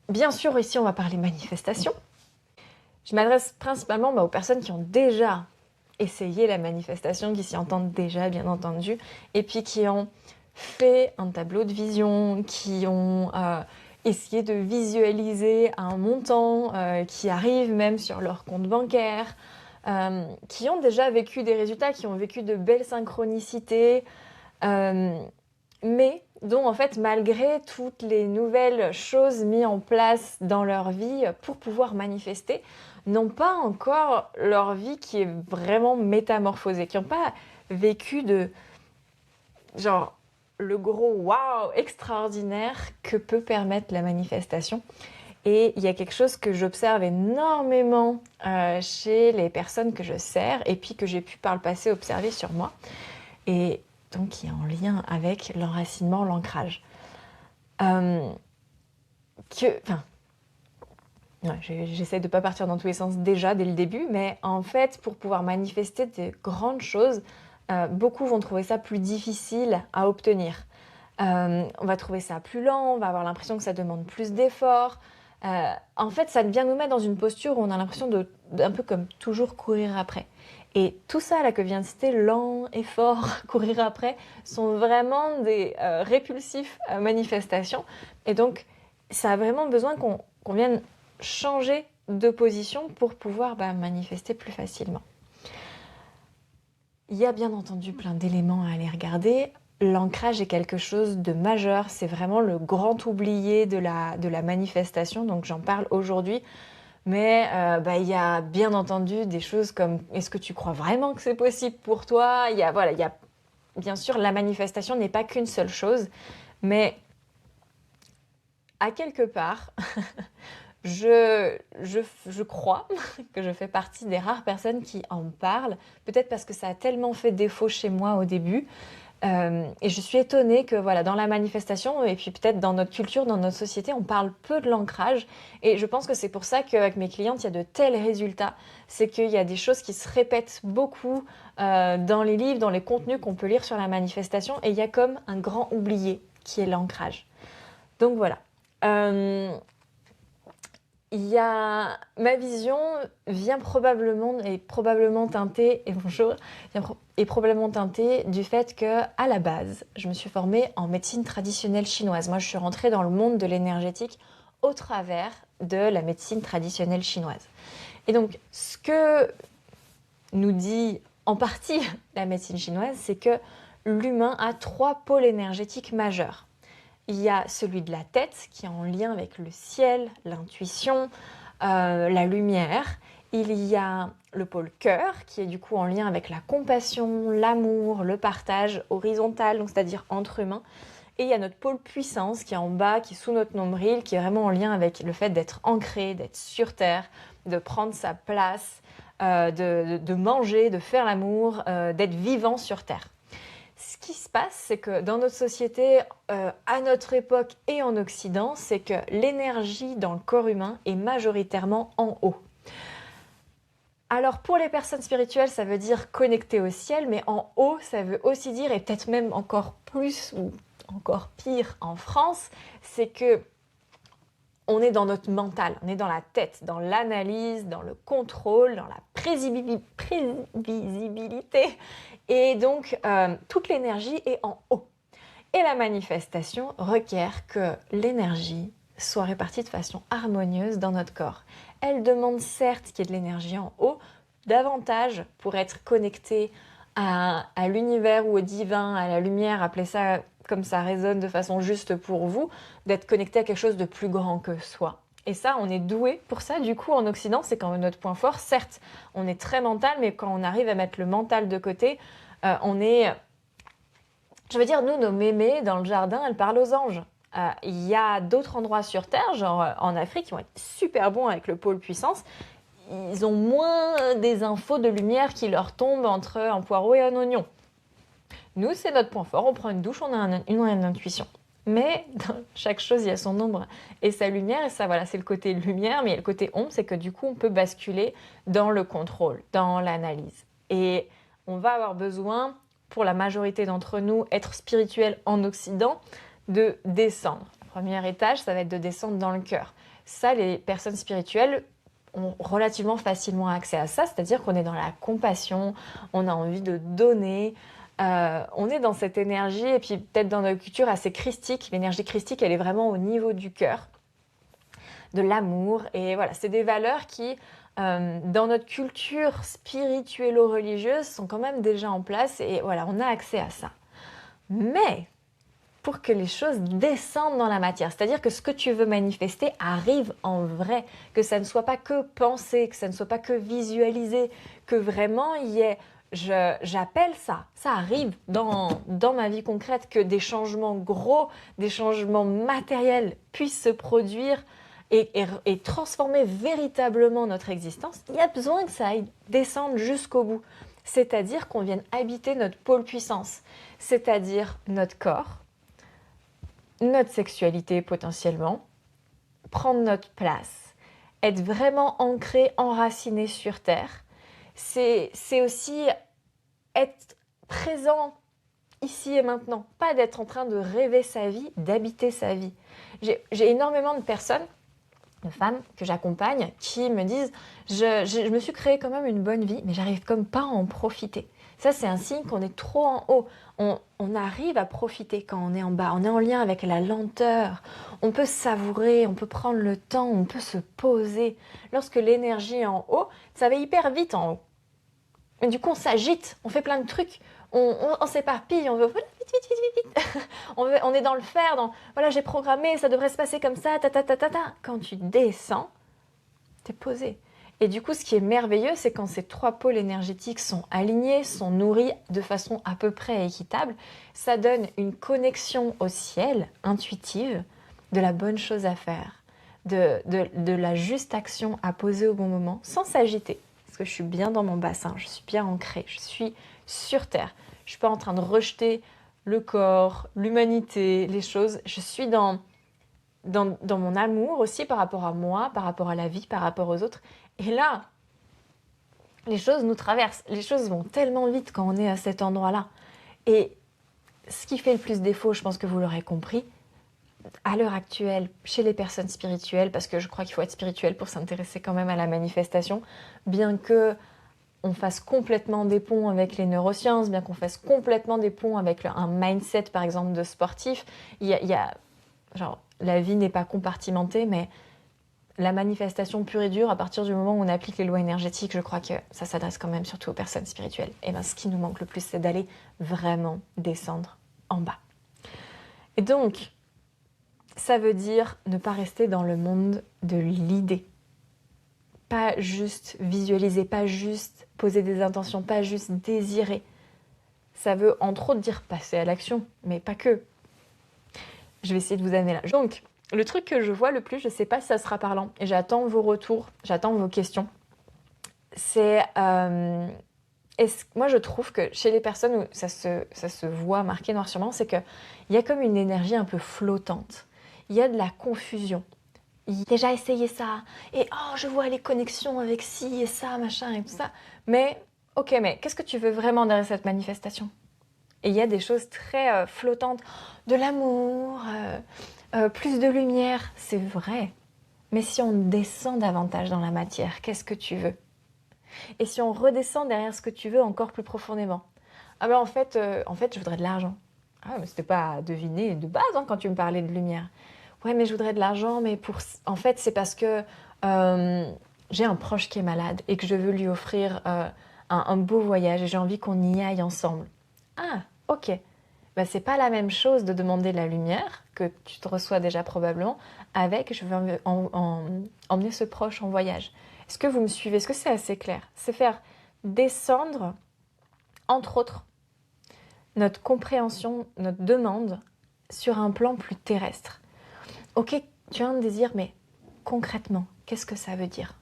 bien sûr, ici, on va parler manifestation. Je m'adresse principalement aux personnes qui ont déjà essayé la manifestation, qui s'y entendent déjà, bien entendu, et puis qui ont fait un tableau de vision, qui ont essayé de visualiser un montant qui arrive même sur leur compte bancaire, qui ont déjà vécu des résultats, qui ont vécu de belles synchronicités, mais dont en fait, malgré toutes les nouvelles choses mises en place dans leur vie pour pouvoir manifester, n'ont pas encore leur vie qui est vraiment métamorphosée, qui n'ont pas vécu de genre le gros waouh extraordinaire que peut permettre la manifestation. Et il y a quelque chose que j'observe énormément chez les personnes que je sers et puis que j'ai pu par le passé observer sur moi. Et donc qui est en lien avec l'enracinement, l'ancrage. J'essaie de ne pas partir dans tous les sens déjà dès le début, mais en fait, pour pouvoir manifester de grandes choses, beaucoup vont trouver ça plus difficile à obtenir. On va trouver ça plus lent, on va avoir l'impression que ça demande plus d'efforts. En fait, ça vient nous mettre dans une posture où on a l'impression d'un peu comme toujours courir après. Et tout ça là que vient de citer, lent, effort, courir après, sont vraiment des répulsifs manifestations. Et donc, ça a vraiment besoin qu'on vienne changer de position pour pouvoir manifester plus facilement. Il y a bien entendu plein d'éléments à aller regarder. L'ancrage est quelque chose de majeur, c'est vraiment le grand oublié de la manifestation, donc j'en parle aujourd'hui. Mais il y a bien entendu des choses comme est-ce que tu crois vraiment que c'est possible pour toi ? Bien sûr, la manifestation n'est pas qu'une seule chose, mais à quelque part, je crois que je fais partie des rares personnes qui en parlent, peut-être parce que ça a tellement fait défaut chez moi au début. Et je suis étonnée que dans la manifestation, et puis peut-être dans notre culture, dans notre société, on parle peu de l'ancrage. Et je pense que c'est pour ça qu'avec mes clientes, il y a de tels résultats. C'est qu'il y a des choses qui se répètent beaucoup dans les livres, dans les contenus qu'on peut lire sur la manifestation. Et il y a comme un grand oublié qui est l'ancrage. Donc voilà. Il y a ma vision vient probablement teintée est probablement teintée du fait que à la base, je me suis formée en médecine traditionnelle chinoise. Moi, je suis rentrée dans le monde de l'énergétique au travers de la médecine traditionnelle chinoise. Et donc, ce que nous dit en partie la médecine chinoise, c'est que l'humain a 3 pôles énergétiques majeurs. Il y a celui de la tête qui est en lien avec le ciel, l'intuition, la lumière. Il y a le pôle cœur qui est du coup en lien avec la compassion, l'amour, le partage horizontal, donc c'est-à-dire entre humains. Et il y a notre pôle puissance qui est en bas, qui est sous notre nombril, qui est vraiment en lien avec le fait d'être ancré, d'être sur terre, de prendre sa place, de manger, de faire l'amour, d'être vivant sur terre. Ce qui se passe, c'est que dans notre société, à notre époque et en Occident, c'est que l'énergie dans le corps humain est majoritairement en haut. Alors pour les personnes spirituelles, ça veut dire connecter au ciel, mais en haut, ça veut aussi dire, et peut-être même encore plus ou encore pire en France, c'est que on est dans notre mental, on est dans la tête, dans l'analyse, dans le contrôle, dans la prévisibilité. Et donc, toute l'énergie est en haut. Et la manifestation requiert que l'énergie soit répartie de façon harmonieuse dans notre corps. Elle demande certes qu'il y ait de l'énergie en haut, davantage pour être connecté à l'univers ou au divin, à la lumière, appelez ça comme ça résonne de façon juste pour vous, d'être connecté à quelque chose de plus grand que soi. Et ça, on est doué pour ça. Du coup, en Occident, c'est quand même notre point fort. Certes, on est très mental, mais quand on arrive à mettre le mental de côté, on est... Je veux dire, nous, nos mémés dans le jardin, elles parlent aux anges. Il y a d'autres endroits sur Terre, genre en Afrique, qui vont être super bons avec le pôle puissance. Ils ont moins des infos de lumière qui leur tombent entre un poireau et un oignon. Nous, c'est notre point fort. On prend une douche, on a une intuition. Mais dans chaque chose, il y a son ombre et sa lumière. Et ça, c'est le côté lumière. Mais il y a le côté ombre, c'est que du coup, on peut basculer dans le contrôle, dans l'analyse. Et on va avoir besoin, pour la majorité d'entre nous, être spirituel en Occident, de descendre. Le premier étage, ça va être de descendre dans le cœur. Ça, les personnes spirituelles ont relativement facilement accès à ça, c'est-à-dire qu'on est dans la compassion, on a envie de donner, on est dans cette énergie, et puis peut-être dans notre culture assez christique. L'énergie christique, elle est vraiment au niveau du cœur, de l'amour, et voilà, c'est des valeurs qui, dans notre culture spirituello-religieuse, sont quand même déjà en place, et voilà, on a accès à ça. Mais pour que les choses descendent dans la matière, c'est-à-dire que ce que tu veux manifester arrive en vrai, que ça ne soit pas que pensé, que ça ne soit pas que visualisé, que vraiment il y ait, j'appelle ça arrive dans ma vie concrète, que des changements gros, des changements matériels puissent se produire et transformer véritablement notre existence. Il y a besoin que ça aille descendre jusqu'au bout, c'est-à-dire qu'on vienne habiter notre pôle puissance, c'est-à-dire notre corps, notre sexualité potentiellement, prendre notre place, être vraiment ancré, enraciné sur Terre. C'est aussi être présent ici et maintenant, pas d'être en train de rêver sa vie, d'habiter sa vie. J'ai énormément de personnes, de femmes que j'accompagne, qui me disent je me suis créé quand même une bonne vie, mais j'arrive comme pas à en profiter. Ça, c'est un signe qu'on est trop en haut. On arrive à profiter quand on est en bas. On est en lien avec la lenteur. On peut savourer, on peut prendre le temps, on peut se poser. Lorsque l'énergie est en haut, ça va hyper vite en haut. Et du coup, on s'agite, on fait plein de trucs. On s'éparpille, on veut vite, vite, vite, vite, vite. On est dans le faire, voilà, j'ai programmé, ça devrait se passer comme ça, ta ta ta ta ta. Quand tu descends, t'es posé. Et du coup, ce qui est merveilleux, c'est quand ces trois pôles énergétiques sont alignés, sont nourris de façon à peu près équitable, ça donne une connexion au ciel, intuitive, de la bonne chose à faire, de la juste action à poser au bon moment, sans s'agiter. Parce que je suis bien dans mon bassin, je suis bien ancrée, je suis sur Terre. Je ne suis pas en train de rejeter le corps, l'humanité, les choses. Je suis dans mon amour aussi par rapport à moi, par rapport à la vie, par rapport aux autres. Et là, les choses nous traversent. Les choses vont tellement vite quand on est à cet endroit-là. Et ce qui fait le plus défaut, je pense que vous l'aurez compris, à l'heure actuelle, chez les personnes spirituelles, parce que je crois qu'il faut être spirituel pour s'intéresser quand même à la manifestation, bien que on fasse complètement des ponts avec les neurosciences, bien qu'on fasse complètement des ponts avec un mindset, par exemple, de sportif, genre, la vie n'est pas compartimentée, mais la manifestation pure et dure, à partir du moment où on applique les lois énergétiques, je crois que ça s'adresse quand même surtout aux personnes spirituelles. Et bien, ce qui nous manque le plus, c'est d'aller vraiment descendre en bas. Et donc, ça veut dire ne pas rester dans le monde de l'idée. Pas juste visualiser, pas juste poser des intentions, pas juste désirer. Ça veut entre autres dire passer à l'action, mais pas que. Je vais essayer de vous amener là. Donc, le truc que je vois le plus, je ne sais pas si ça sera parlant, et j'attends vos retours, j'attends vos questions, c'est... moi, je trouve que chez les personnes où ça se voit marqué noir sur blanc, c'est qu'il y a comme une énergie un peu flottante. Il y a de la confusion. Il a déjà essayé ça, et oh, je vois les connexions avec ci et ça, machin et tout ça. Mais, ok, mais qu'est-ce que tu veux vraiment derrière cette manifestation? Et il y a des choses très flottantes, de l'amour, plus de lumière, c'est vrai. Mais si on descend davantage dans la matière, qu'est-ce que tu veux? Et si on redescend derrière ce que tu veux encore plus profondément? Ah ben en fait, je voudrais de l'argent. Ah mais c'était pas à deviner de base quand tu me parlais de lumière. Ouais mais je voudrais de l'argent, mais en fait c'est parce que j'ai un proche qui est malade et que je veux lui offrir un beau voyage et j'ai envie qu'on y aille ensemble. Ah ok. Ben, c'est pas la même chose de demander la lumière, que tu te reçois déjà probablement, avec je veux emmener ce proche en voyage. Est-ce que vous me suivez? Est-ce que c'est assez clair? C'est faire descendre, entre autres, notre compréhension, notre demande sur un plan plus terrestre. Ok, tu as un désir, mais concrètement, qu'est-ce que ça veut dire?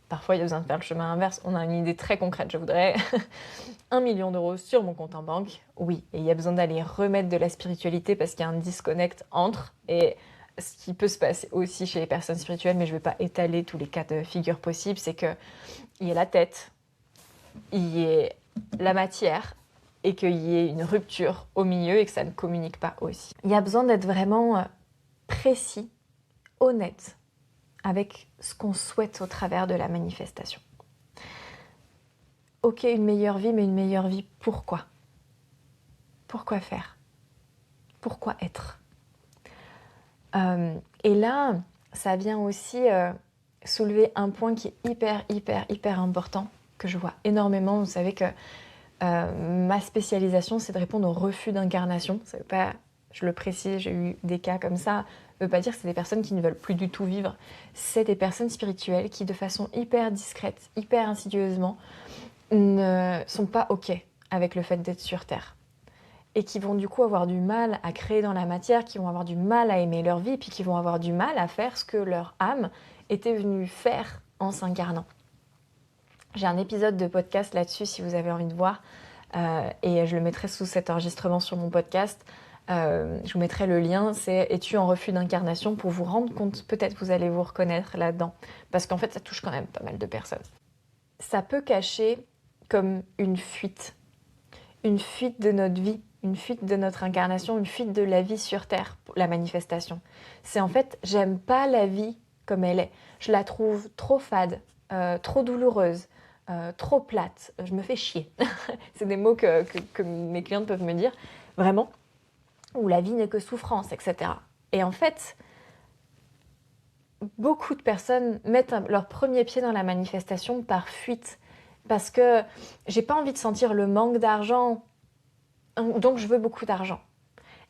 Parfois, il y a besoin de faire le chemin inverse. On a une idée très concrète. Je voudrais 1 million d'euros sur mon compte en banque. Oui, et il y a besoin d'aller remettre de la spiritualité parce qu'il y a un disconnect entre. Et ce qui peut se passer aussi chez les personnes spirituelles, mais je ne vais pas étaler tous les cas de figure possibles, c'est qu'il y ait la tête, il y ait la matière et qu'il y ait une rupture au milieu et que ça ne communique pas aussi. Il y a besoin d'être vraiment précis, honnête avec ce qu'on souhaite au travers de la manifestation. Ok, une meilleure vie, mais une meilleure vie, pourquoi? Pourquoi faire? Pourquoi être? Et là, ça vient aussi soulever un point qui est hyper important, que je vois énormément. Vous savez que ma spécialisation, c'est de répondre aux refus d'incarnation. Ça veut pas, je le précise, j'ai eu des cas comme ça. Ça veut pas dire que c'est des personnes qui ne veulent plus du tout vivre. C'est des personnes spirituelles qui, de façon hyper discrète, hyper insidieusement, ne sont pas OK avec le fait d'être sur Terre. Et qui vont du coup avoir du mal à créer dans la matière, qui vont avoir du mal à aimer leur vie, puis qui vont avoir du mal à faire ce que leur âme était venue faire en s'incarnant. J'ai un épisode de podcast là-dessus si vous avez envie de voir, et je le mettrai sous cet enregistrement sur mon podcast. Je vous mettrai le lien, c'est « Es-tu en refus d'incarnation ?» pour vous rendre compte, peut-être vous allez vous reconnaître là-dedans, parce qu'en fait ça touche quand même pas mal de personnes. Ça peut cacher comme une fuite de notre vie, une fuite de notre incarnation, une fuite de la vie sur Terre, la manifestation. C'est en fait, j'aime pas la vie comme elle est. Je la trouve trop fade, trop douloureuse, trop plate, je me fais chier. C'est des mots que mes clientes peuvent me dire, vraiment, où la vie n'est que souffrance, etc. Et en fait, beaucoup de personnes mettent leur premier pied dans la manifestation par fuite, parce que j'ai pas envie de sentir le manque d'argent, donc je veux beaucoup d'argent.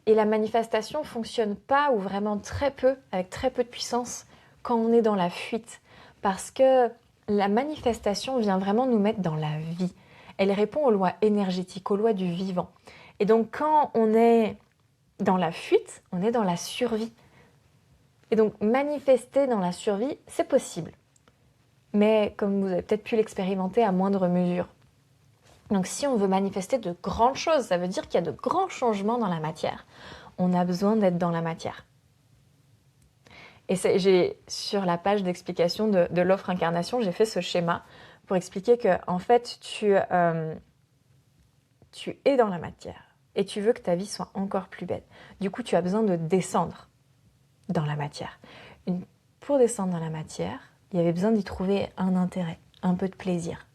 Et la manifestation fonctionne pas, ou vraiment très peu, avec très peu de puissance, quand on est dans la fuite. Parce que la manifestation vient vraiment nous mettre dans la vie. Elle répond aux lois énergétiques, aux lois du vivant. Et donc quand on est dans la fuite, on est dans la survie. Et donc manifester dans la survie, c'est possible. Mais comme vous avez peut-être pu l'expérimenter à moindre mesure. Donc si on veut manifester de grandes choses, ça veut dire qu'il y a de grands changements dans la matière. On a besoin d'être dans la matière. Et j'ai, sur la page d'explication de l'offre incarnation, j'ai fait ce schéma pour expliquer que en fait, tu es dans la matière et tu veux que ta vie soit encore plus belle. Du coup, tu as besoin de descendre dans la matière. Pour descendre dans la matière, il y avait besoin d'y trouver un intérêt, un peu de plaisir.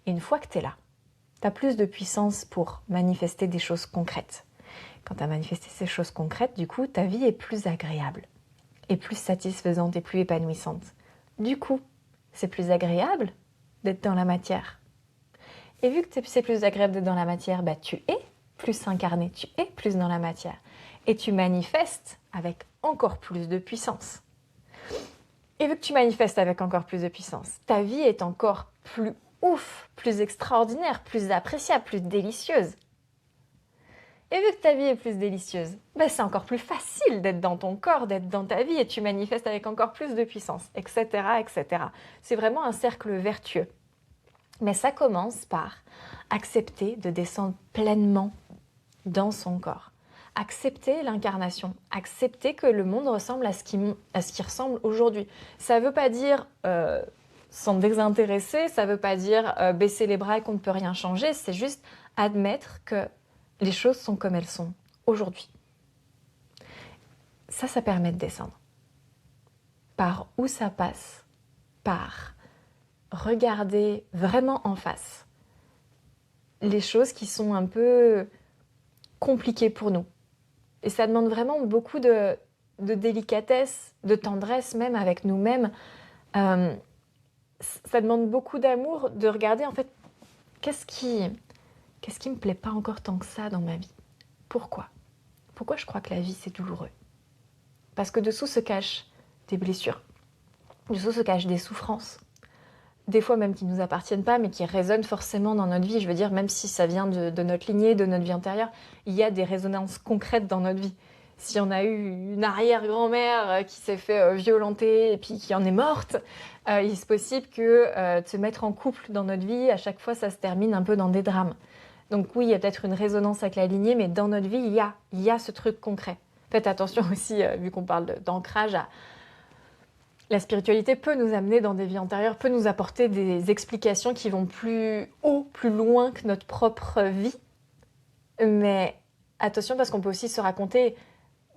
Et une fois que tu es là, tu as plus de puissance pour manifester des choses concrètes. Quand tu as manifesté ces choses concrètes, du coup, ta vie est plus agréable, et plus satisfaisante et plus épanouissante. Du coup, c'est plus agréable d'être dans la matière. Et vu que c'est plus agréable d'être dans la matière, tu es plus incarné, tu es plus dans la matière. Et tu manifestes avec encore plus de puissance. Et vu que tu manifestes avec encore plus de puissance, ta vie est encore plus ouf, plus extraordinaire, plus appréciable, plus délicieuse. Et vu que ta vie est plus délicieuse, c'est encore plus facile d'être dans ton corps, d'être dans ta vie, et tu manifestes avec encore plus de puissance, etc., etc. C'est vraiment un cercle vertueux. Mais ça commence par accepter de descendre pleinement dans son corps. Accepter l'incarnation, accepter que le monde ressemble à ce qui ressemble aujourd'hui. Ça ne veut pas dire s'en désintéresser, ça ne veut pas dire baisser les bras et qu'on ne peut rien changer, c'est juste admettre que les choses sont comme elles sont aujourd'hui. Ça permet de descendre. Par où ça passe? Par regarder vraiment en face les choses qui sont un peu compliquées pour nous. Et ça demande vraiment beaucoup de délicatesse, de tendresse même avec nous-mêmes. Ça demande beaucoup d'amour de regarder en fait qu'est-ce qui me plaît pas encore tant que ça dans ma vie. Pourquoi je crois que la vie c'est douloureux? Parce que dessous se cachent des blessures, dessous se cachent des souffrances, des fois même qui ne nous appartiennent pas, mais qui résonnent forcément dans notre vie. Je veux dire, même si ça vient de notre lignée, de notre vie antérieure, il y a des résonances concrètes dans notre vie. Si on a eu une arrière-grand-mère qui s'est fait violenter et puis qui en est morte, il est possible que de se mettre en couple dans notre vie, à chaque fois, ça se termine un peu dans des drames. Donc oui, il y a peut-être une résonance avec la lignée, mais dans notre vie, il y a ce truc concret. Faites attention aussi, vu qu'on parle d'ancrage, la spiritualité peut nous amener dans des vies antérieures, peut nous apporter des explications qui vont plus haut, plus loin que notre propre vie. Mais attention, parce qu'on peut aussi se raconter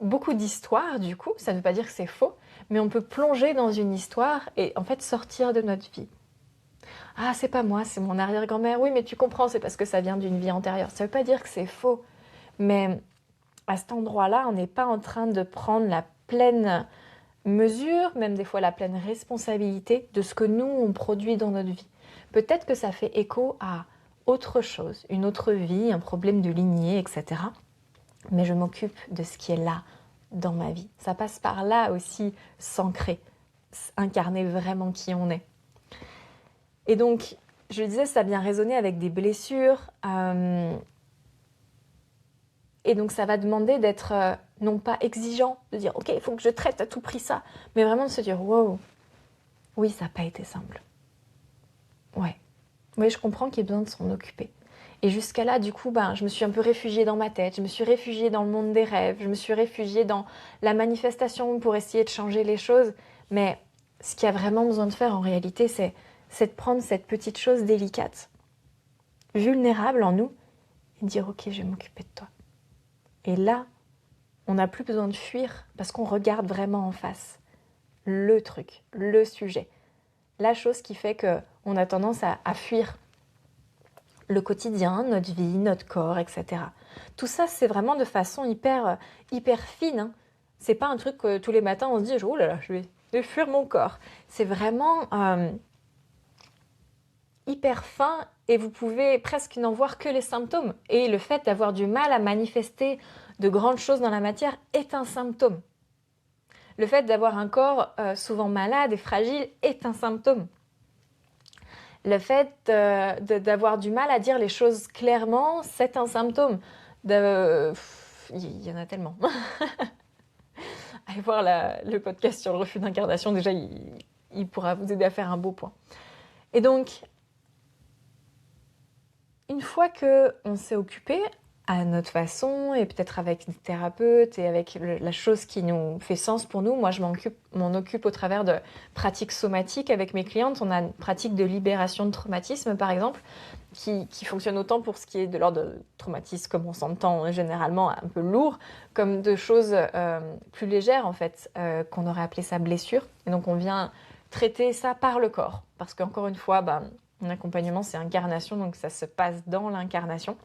beaucoup d'histoires, du coup, ça ne veut pas dire que c'est faux, mais on peut plonger dans une histoire et en fait sortir de notre vie. Ah, c'est pas moi, c'est mon arrière-grand-mère. Oui, mais tu comprends, c'est parce que ça vient d'une vie antérieure. Ça veut pas dire que c'est faux, mais à cet endroit-là, on n'est pas en train de prendre la pleine mesure, même des fois la pleine responsabilité de ce que nous, on produit dans notre vie. Peut-être que ça fait écho à autre chose, une autre vie, un problème de lignée, etc. Mais je m'occupe de ce qui est là dans ma vie. Ça passe par là aussi, s'ancrer, incarner vraiment qui on est. Et donc, je disais, ça vient résonner avec des blessures. Et donc, ça va demander d'être non pas exigeant, de dire, ok, il faut que je traite à tout prix ça, mais vraiment de se dire, wow, oui, ça n'a pas été simple. Ouais. Oui, je comprends qu'il y ait besoin de s'en occuper. Et jusqu'à là, du coup, je me suis un peu réfugiée dans ma tête, je me suis réfugiée dans le monde des rêves, je me suis réfugiée dans la manifestation pour essayer de changer les choses. Mais ce qu'il y a vraiment besoin de faire en réalité, c'est de prendre cette petite chose délicate, vulnérable en nous, et dire, ok, je vais m'occuper de toi. Et là, on n'a plus besoin de fuir parce qu'on regarde vraiment en face le truc, le sujet, la chose qui fait qu'on a tendance à fuir le quotidien, notre vie, notre corps, etc. Tout ça, c'est vraiment de façon hyper fine. Hein. C'est pas un truc que tous les matins on se dit oh là là, je vais fuir mon corps. C'est vraiment hyper fin et vous pouvez presque n'en voir que les symptômes. Et le fait d'avoir du mal à manifester de grandes choses dans la matière est un symptôme. Le fait d'avoir un corps souvent malade et fragile est un symptôme. Le fait d'avoir du mal à dire les choses clairement, c'est un symptôme. Il y en a tellement. Allez voir le podcast sur le refus d'incarnation, déjà, il pourra vous aider à faire un beau point. Et donc, une fois qu'on s'est occupé à notre façon, et peut-être avec des thérapeutes, et avec la chose qui nous fait sens pour nous, moi je m'en occupe au travers de pratiques somatiques avec mes clientes. On a une pratique de libération de traumatisme, par exemple, qui fonctionne autant pour ce qui est de l'ordre de traumatisme, comme on s'entend généralement un peu lourd, comme de choses plus légères, en fait, qu'on aurait appelé ça blessure. Et donc on vient traiter ça par le corps, parce qu'encore une fois, mon accompagnement, c'est incarnation, donc ça se passe dans l'incarnation.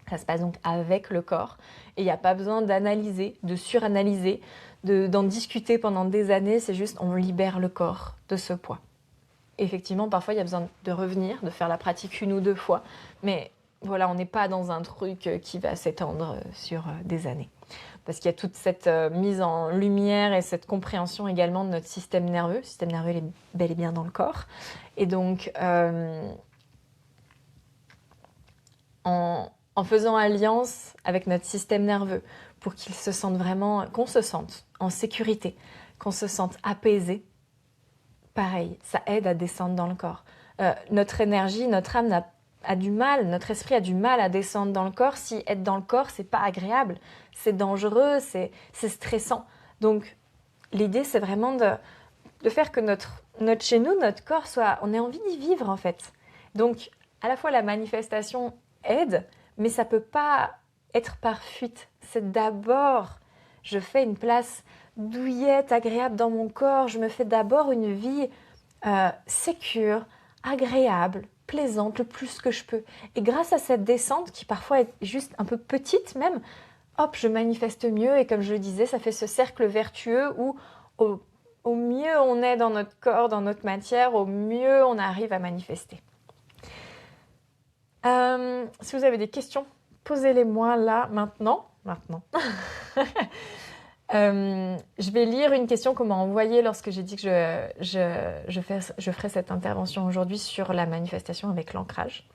Ça se passe donc avec le corps. Et il n'y a pas besoin d'analyser, de suranalyser, d'en discuter pendant des années. C'est juste, on libère le corps de ce poids. Et effectivement, parfois, il y a besoin de revenir, de faire la pratique 1 ou 2 fois. Mais voilà, on n'est pas dans un truc qui va s'étendre sur des années. Parce qu'il y a toute cette mise en lumière et cette compréhension également de notre système nerveux. Le système nerveux, il est bel et bien dans le corps. Et donc, en faisant alliance avec notre système nerveux pour qu'il se sente vraiment, qu'on se sente en sécurité, qu'on se sente apaisé, pareil, ça aide à descendre dans le corps. Notre énergie, notre âme a du mal, notre esprit a du mal à descendre dans le corps si être dans le corps, c'est pas agréable, c'est dangereux, c'est stressant. Donc, l'idée, c'est vraiment de faire que notre chez nous, notre corps, on ait envie d'y vivre, en fait. Donc, à la fois, la manifestation aide, mais ça peut pas être par fuite. C'est d'abord, je fais une place douillette, agréable dans mon corps, je me fais d'abord une vie sécure, agréable, plaisante, le plus que je peux. Et grâce à cette descente, qui parfois est juste un peu petite même, hop, je manifeste mieux. Et comme je le disais, ça fait ce cercle vertueux où au mieux on est dans notre corps, dans notre matière, au mieux on arrive à manifester. Si vous avez des questions, posez-les-moi là, maintenant. Je vais lire une question qu'on m'a envoyée lorsque j'ai dit que je ferais cette intervention aujourd'hui sur la manifestation avec l'ancrage.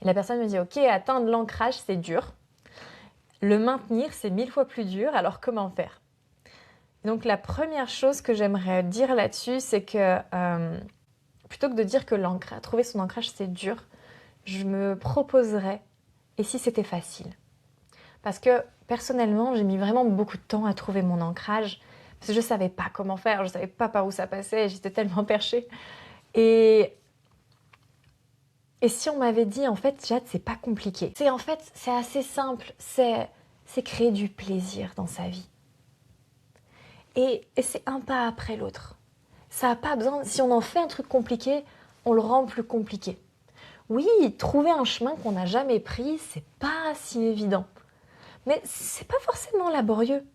Et la personne me dit « Ok, atteindre l'ancrage, c'est dur. Le maintenir, c'est 1000 fois plus dur. Alors, comment faire ?» Donc, la première chose que j'aimerais dire là-dessus, c'est que plutôt que de dire que trouver son ancrage, c'est dur, je me proposerais « Et si c'était facile ?» Parce que personnellement, j'ai mis vraiment beaucoup de temps à trouver mon ancrage parce que je ne savais pas comment faire, je ne savais pas par où ça passait, j'étais tellement perchée. Et si on m'avait dit, en fait, Jade, c'est pas compliqué. C'est assez simple, c'est créer du plaisir dans sa vie. Et c'est un pas après l'autre. Ça n'a pas besoin, si on en fait un truc compliqué, on le rend plus compliqué. Oui, trouver un chemin qu'on n'a jamais pris, c'est pas si évident. Mais c'est pas forcément laborieux.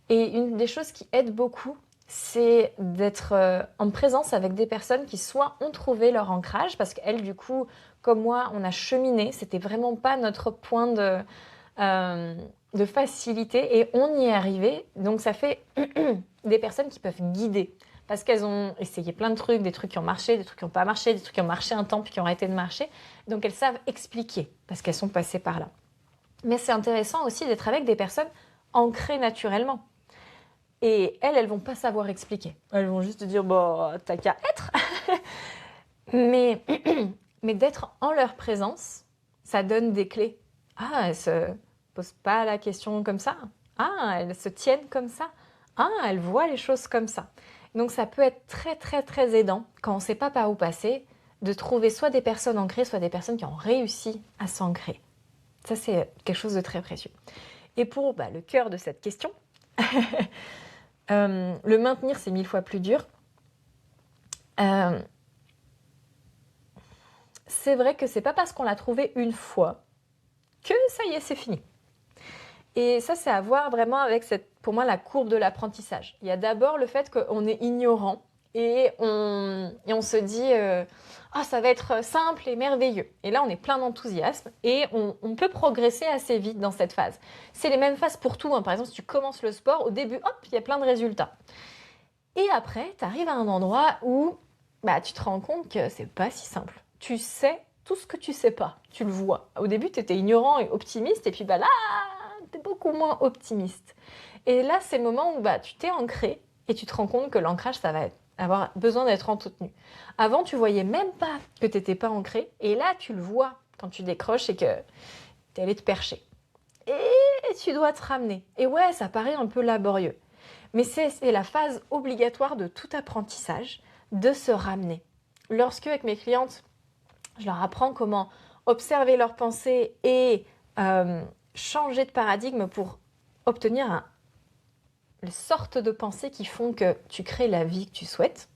Et une des choses qui aide beaucoup, c'est d'être en présence avec des personnes qui soit ont trouvé leur ancrage, parce qu'elles, du coup, comme moi, on a cheminé, c'était vraiment pas notre point de facilité, et on y est arrivé. Donc ça fait des personnes qui peuvent guider, parce qu'elles ont essayé plein de trucs, des trucs qui ont marché, des trucs qui n'ont pas marché, des trucs qui ont marché un temps puis qui ont arrêté de marcher. Donc elles savent expliquer, parce qu'elles sont passées par là. Mais c'est intéressant aussi d'être avec des personnes ancrées naturellement. Et elles vont pas savoir expliquer. Elles vont juste te dire, bon, t'as qu'à être. mais mais d'être en leur présence, ça donne des clés. Ah, elles se posent pas la question comme ça. Ah, elles se tiennent comme ça. Ah, elles voient les choses comme ça. Donc ça peut être très très très aidant quand on ne sait pas par où passer, de trouver soit des personnes ancrées, soit des personnes qui ont réussi à s'ancrer. Ça, c'est quelque chose de très précieux. Et pour le cœur de cette question, le maintenir, c'est 1000 fois plus dur. C'est vrai que c'est pas parce qu'on l'a trouvé une fois que ça y est, c'est fini. Et ça, c'est à voir vraiment avec pour moi, la courbe de l'apprentissage. Il y a d'abord le fait qu'on est ignorant et on se dit ça va être simple et merveilleux. Et là, on est plein d'enthousiasme et on peut progresser assez vite dans cette phase. C'est les mêmes phases pour tout. Par exemple, si tu commences le sport, au début, hop, il y a plein de résultats. Et après, tu arrives à un endroit où tu te rends compte que c'est pas si simple. Tu sais tout ce que tu sais pas. Tu le vois. Au début, tu étais ignorant et optimiste, et puis là, tu es beaucoup moins optimiste. Et là, c'est le moment où tu t'es ancré et tu te rends compte que l'ancrage, ça va avoir besoin d'être entretenu. Avant, tu voyais même pas que tu n'étais pas ancré, et là, tu le vois quand tu décroches et que tu es allé te percher. Et tu dois te ramener. Et ouais, ça paraît un peu laborieux. Mais c'est la phase obligatoire de tout apprentissage, de se ramener. Lorsque, avec mes clientes, je leur apprends comment observer leurs pensées et changer de paradigme pour obtenir les sortes de pensées qui font que tu crées la vie que tu souhaites,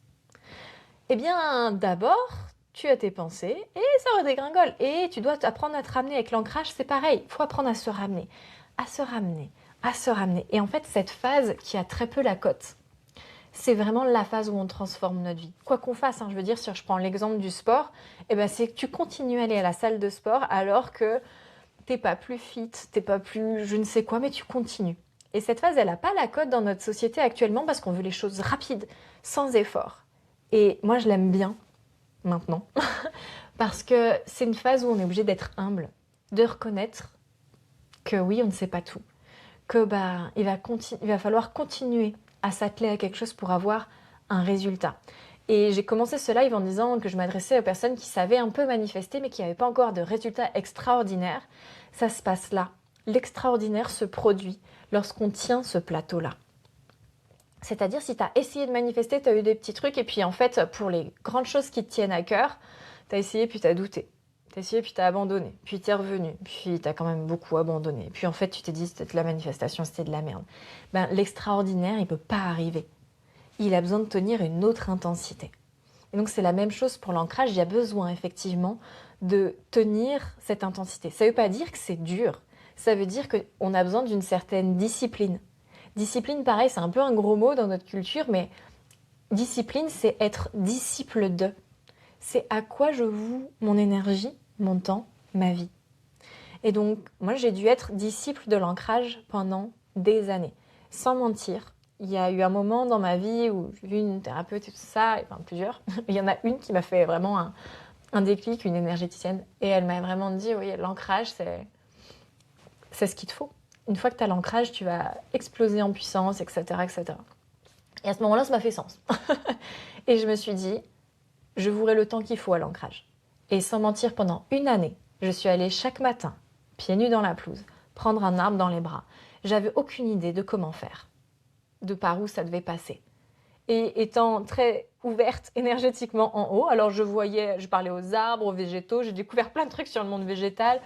eh bien, d'abord, tu as tes pensées et ça redégringole. Et tu dois apprendre à te ramener. Avec l'ancrage, c'est pareil. Il faut apprendre à se ramener, à se ramener, à se ramener. Et en fait, cette phase qui a très peu la cote, c'est vraiment la phase où on transforme notre vie. Quoi qu'on fasse, je veux dire, si je prends l'exemple du sport, c'est que tu continues à aller à la salle de sport alors que t'es pas plus fit, t'es pas plus je ne sais quoi, mais tu continues. Et cette phase, elle n'a pas la cote dans notre société actuellement parce qu'on veut les choses rapides, sans effort. Et moi, je l'aime bien maintenant parce que c'est une phase où on est obligé d'être humble, de reconnaître que oui, on ne sait pas tout, que il va falloir continuer à s'atteler à quelque chose pour avoir un résultat. Et j'ai commencé ce live en disant que je m'adressais aux personnes qui savaient un peu manifester mais qui n'avaient pas encore de résultats extraordinaires. Ça se passe là. L'extraordinaire se produit lorsqu'on tient ce plateau-là. C'est-à-dire si tu as essayé de manifester, tu as eu des petits trucs et puis en fait pour les grandes choses qui te tiennent à cœur, tu as essayé puis tu as douté. Tu as essayé puis tu as abandonné, puis tu es revenu, puis tu as quand même beaucoup abandonné. Puis en fait tu t'es dit c'était de la manifestation, c'était de la merde. L'extraordinaire, il ne peut pas arriver. Il a besoin de tenir une autre intensité. Et donc c'est la même chose pour l'ancrage, il y a besoin effectivement de tenir cette intensité. Ça ne veut pas dire que c'est dur, ça veut dire qu'on a besoin d'une certaine discipline. Discipline, pareil, c'est un peu un gros mot dans notre culture, mais discipline, c'est être disciple de. C'est à quoi je voue mon énergie, mon temps, ma vie. Et donc, moi, j'ai dû être disciple de l'ancrage pendant des années. Sans mentir, il y a eu un moment dans ma vie où j'ai vu une thérapeute et tout ça, enfin plusieurs. Il y en a une qui m'a fait vraiment un déclic, une énergéticienne. Et elle m'a vraiment dit, oui, l'ancrage, c'est ce qu'il te faut. Une fois que tu as l'ancrage, tu vas exploser en puissance, etc., etc. Et à ce moment-là, ça m'a fait sens. Et je me suis dit, je vouerai le temps qu'il faut à l'ancrage. Et sans mentir, pendant une année, je suis allée chaque matin, pieds nus dans la pelouse, prendre un arbre dans les bras. J'avais aucune idée de comment faire, de par où ça devait passer. et étant très ouverte énergétiquement en haut, alors je parlais aux arbres, aux végétaux, j'ai découvert plein de trucs sur le monde végétal.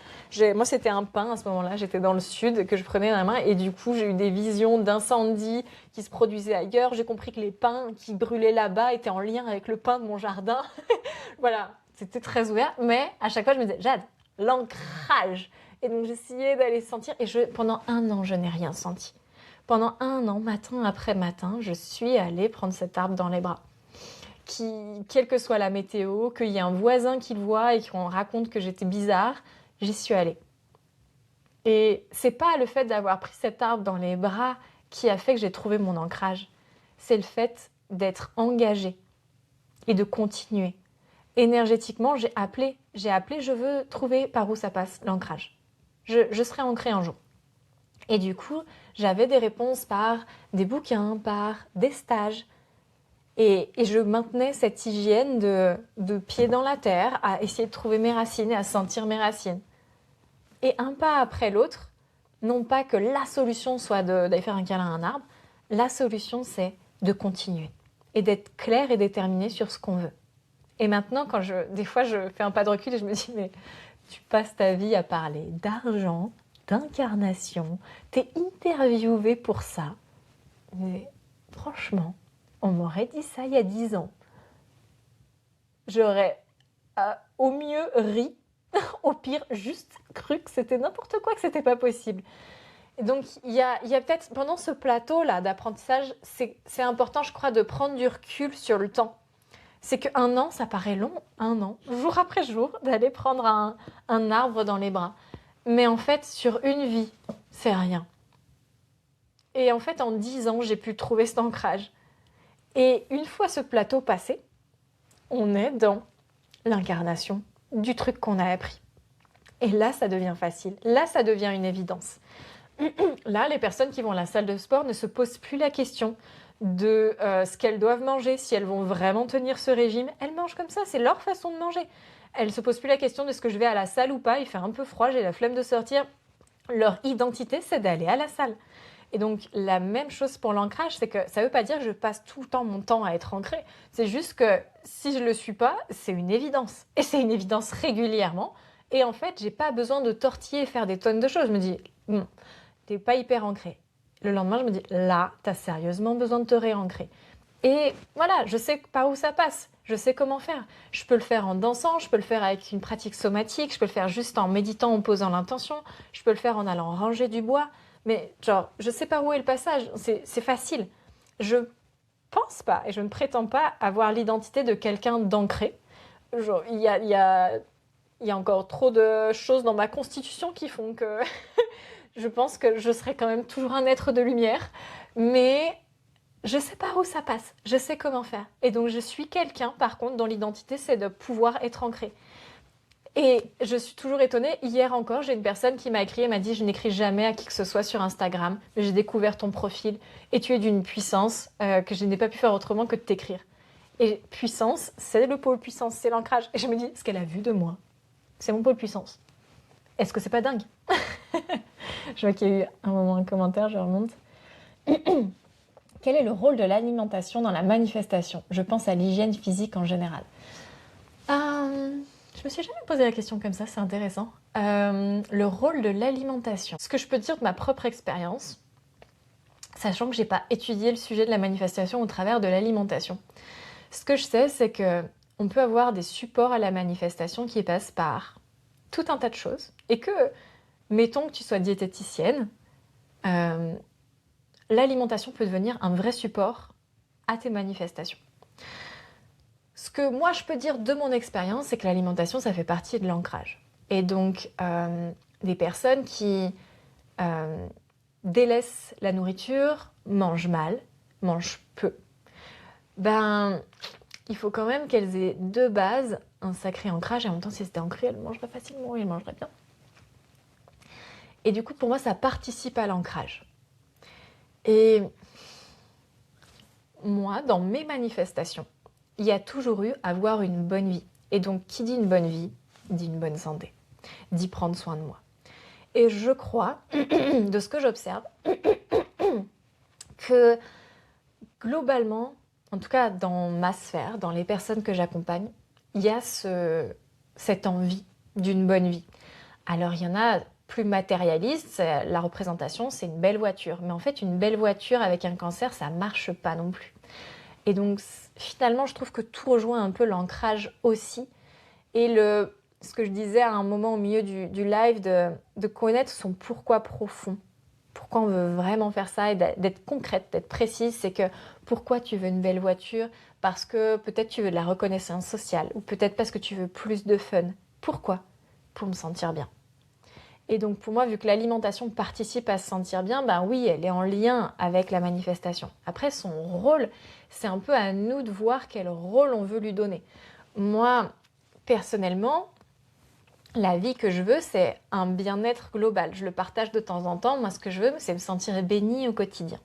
Moi, c'était un pin à ce moment-là, j'étais dans le sud, que je prenais dans la main, et du coup, j'ai eu des visions d'incendies qui se produisaient ailleurs. J'ai compris que les pins qui brûlaient là-bas étaient en lien avec le pin de mon jardin. Voilà, c'était très ouvert, mais à chaque fois, je me disais, Jade, l'ancrage. Et donc, j'essayais d'aller sentir, et pendant 1 an, je n'ai rien senti. Pendant 1 an, matin après matin, je suis allée prendre cet arbre dans les bras. Quelle que soit la météo, qu'il y ait un voisin qui le voit et qu'on raconte que j'étais bizarre, j'y suis allée. Et c'est pas le fait d'avoir pris cet arbre dans les bras qui a fait que j'ai trouvé mon ancrage. C'est le fait d'être engagée et de continuer. Énergétiquement, j'ai appelé, je veux trouver par où ça passe, l'ancrage. Je serai ancrée un jour. Et du coup, j'avais des réponses par des bouquins, par des stages. Et je maintenais cette hygiène de pied dans la terre, à essayer de trouver mes racines et à sentir mes racines. Et un pas après l'autre, non pas que la solution soit d'aller faire un câlin à un arbre, la solution c'est de continuer et d'être clair et déterminé sur ce qu'on veut. Et maintenant, des fois, je fais un pas de recul et je me dis, mais tu passes ta vie à parler d'argent, d'incarnation, t'es interviewé pour ça. Mais franchement, on m'aurait dit ça il y a 10 ans. J'aurais au mieux ri, au pire juste cru que c'était n'importe quoi, que c'était pas possible. Et donc il y a peut-être pendant ce plateau-là d'apprentissage, c'est important, je crois, de prendre du recul sur le temps. C'est qu'1 an, ça paraît long, 1 an, jour après jour, d'aller prendre un arbre dans les bras. Mais en fait, sur une vie, c'est rien. Et en fait, en 10 ans, j'ai pu trouver cet ancrage. Et une fois ce plateau passé, on est dans l'incarnation du truc qu'on a appris. Et là, ça devient facile. Là, ça devient une évidence. Là, les personnes qui vont à la salle de sport ne se posent plus la question de ce qu'elles doivent manger, si elles vont vraiment tenir ce régime. Elles mangent comme ça, c'est leur façon de manger. Elles ne se posent plus la question de ce que je vais à la salle ou pas, il fait un peu froid, j'ai la flemme de sortir. Leur identité, c'est d'aller à la salle. Et donc, la même chose pour l'ancrage, c'est que ça ne veut pas dire que je passe tout le temps mon temps à être ancrée. C'est juste que si je ne le suis pas, c'est une évidence. Et c'est une évidence régulièrement. Et en fait, j'ai pas besoin de tortiller et faire des tonnes de choses. Je me dis, t'es pas hyper ancré. Le lendemain, je me dis, là, t'as sérieusement besoin de te réancrer. Et voilà, je sais par où ça passe. Je sais comment faire. Je peux le faire en dansant, je peux le faire avec une pratique somatique, je peux le faire juste en méditant, en posant l'intention, je peux le faire en allant ranger du bois. Mais genre, je sais par où est le passage. C'est facile. Je pense pas et je ne prétends pas avoir l'identité de quelqu'un d'ancré. Genre, il y a encore trop de choses dans ma constitution qui font que je pense que je serai quand même toujours un être de lumière. Mais je sais pas où ça passe. Je sais comment faire. Et donc, je suis quelqu'un, par contre, dont l'identité, c'est de pouvoir être ancré. Et je suis toujours étonnée. Hier encore, j'ai une personne qui m'a écrit et m'a dit « Je n'écris jamais à qui que ce soit sur Instagram, mais j'ai découvert ton profil et tu es d'une puissance que je n'ai pas pu faire autrement que de t'écrire. » Et puissance, c'est le pôle puissance, c'est l'ancrage. Et je me dis, ce qu'elle a vu de moi, c'est mon pôle puissance. Est-ce que c'est pas dingue? Je vois qu'il y a eu un moment un commentaire, je remonte. Quel est le rôle de l'alimentation dans la manifestation? Je pense à l'hygiène physique en général. Je me suis jamais posé la question comme ça, c'est intéressant. Le rôle de l'alimentation. Ce que je peux dire de ma propre expérience, sachant que j'ai pas étudié le sujet de la manifestation au travers de l'alimentation. Ce que je sais, c'est que on peut avoir des supports à la manifestation qui passent par tout un tas de choses et que, mettons que tu sois diététicienne, l'alimentation peut devenir un vrai support à tes manifestations. Ce que moi je peux dire de mon expérience, c'est que l'alimentation, ça fait partie de l'ancrage. Et donc, des personnes qui délaissent la nourriture, mangent mal, mangent peu, il faut quand même qu'elles aient de base un sacré ancrage. Et en même temps, si c'était ancré, elles mangeraient facilement, elles mangeraient bien. Et du coup, pour moi, ça participe à l'ancrage. Et moi, dans mes manifestations, il y a toujours eu avoir une bonne vie. Et donc, qui dit une bonne vie, dit une bonne santé, dit prendre soin de moi. Et je crois, de ce que j'observe, que globalement, en tout cas dans ma sphère, dans les personnes que j'accompagne, il y a cette envie d'une bonne vie. Alors il y en a plus matérialistes, la représentation c'est une belle voiture. Mais en fait une belle voiture avec un cancer, ça marche pas non plus. Et donc finalement je trouve que tout rejoint un peu l'ancrage aussi. Et ce que je disais à un moment au milieu du live, de connaître son pourquoi profond. Pourquoi on veut vraiment faire ça et d'être concrète, d'être précise, c'est que pourquoi tu veux une belle voiture? Parce que peut-être tu veux de la reconnaissance sociale ou peut-être parce que tu veux plus de fun. Pourquoi? Pour me sentir bien. Et donc pour moi, vu que l'alimentation participe à se sentir bien, ben oui, elle est en lien avec la manifestation. Après, son rôle, c'est un peu à nous de voir quel rôle on veut lui donner. Moi, personnellement, la vie que je veux, c'est un bien-être global. Je le partage de temps en temps. Moi, ce que je veux, c'est me sentir bénie au quotidien.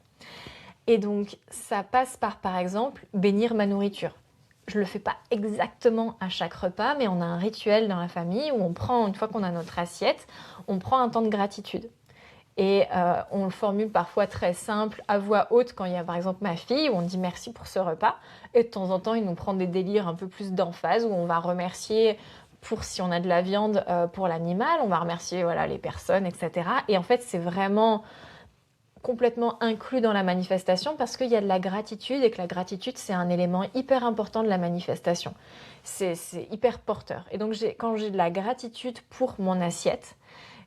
Et donc, ça passe par exemple, bénir ma nourriture. Je ne le fais pas exactement à chaque repas, mais on a un rituel dans la famille où on prend, une fois qu'on a notre assiette, on prend un temps de gratitude. Et on le formule parfois très simple, à voix haute, quand il y a par exemple ma fille, où on dit merci pour ce repas. Et de temps en temps, il nous prend des délires un peu plus d'emphase, où on va remercier pour si on a de la viande pour l'animal, on va remercier voilà, les personnes, etc. Et en fait, c'est vraiment complètement inclus dans la manifestation parce qu'il y a de la gratitude et que la gratitude, c'est un élément hyper important de la manifestation. C'est hyper porteur. Et donc, quand j'ai de la gratitude pour mon assiette,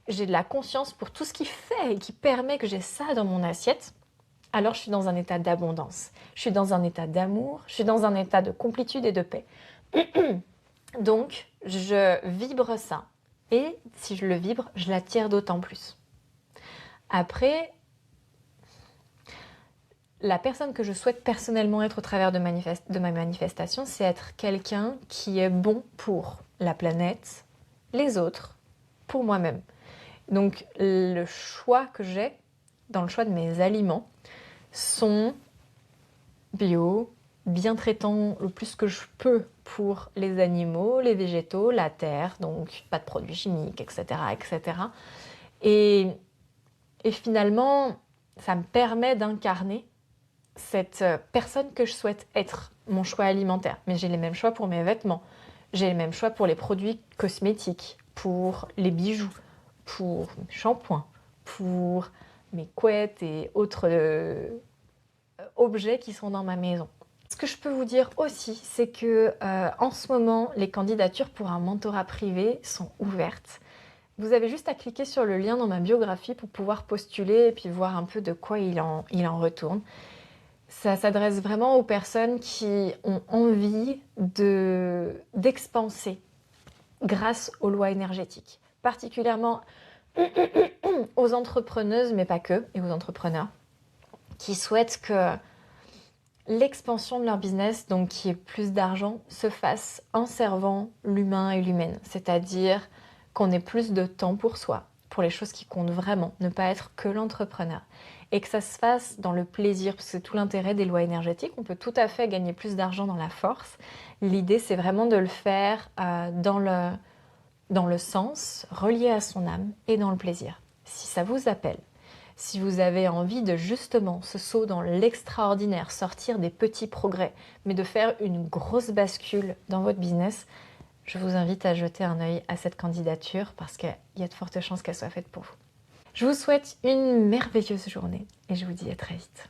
j'ai de la conscience pour tout ce qui fait et qui permet que j'ai ça dans mon assiette, alors je suis dans un état d'abondance. Je suis dans un état d'amour, je suis dans un état de complétude et de paix. Donc, je vibre ça. Et si je le vibre, je l'attire d'autant plus. Après, la personne que je souhaite personnellement être au travers de ma manifestation, c'est être quelqu'un qui est bon pour la planète, les autres, pour moi-même. Donc le choix que j'ai dans le choix de mes aliments sont bio, bien traitant le plus que je peux pour les animaux, les végétaux, la terre, donc pas de produits chimiques, etc. etc. Et finalement, ça me permet d'incarner cette personne que je souhaite être, mon choix alimentaire. Mais j'ai les mêmes choix pour mes vêtements, j'ai les mêmes choix pour les produits cosmétiques, pour les bijoux, pour mes shampoings, pour mes couettes et autres objets qui sont dans ma maison. Ce que je peux vous dire aussi, c'est que en ce moment, les candidatures pour un mentorat privé sont ouvertes. Vous avez juste à cliquer sur le lien dans ma biographie pour pouvoir postuler et puis voir un peu de quoi il en retourne. Ça s'adresse vraiment aux personnes qui ont envie d'expanser grâce aux lois énergétiques, particulièrement aux entrepreneuses, mais pas que, et aux entrepreneurs, qui souhaitent que l'expansion de leur business, donc qui ait plus d'argent, se fasse en servant l'humain et l'humaine, c'est-à-dire qu'on ait plus de temps pour soi, pour les choses qui comptent vraiment, ne pas être que l'entrepreneur. Et que ça se fasse dans le plaisir, parce que c'est tout l'intérêt des lois énergétiques. On peut tout à fait gagner plus d'argent dans la force. L'idée, c'est vraiment de le faire dans le sens, relié à son âme et dans le plaisir. Si ça vous appelle, si vous avez envie de justement ce saut dans l'extraordinaire, sortir des petits progrès, mais de faire une grosse bascule dans votre business, je vous invite à jeter un œil à cette candidature parce qu'il y a de fortes chances qu'elle soit faite pour vous. Je vous souhaite une merveilleuse journée et je vous dis à très vite.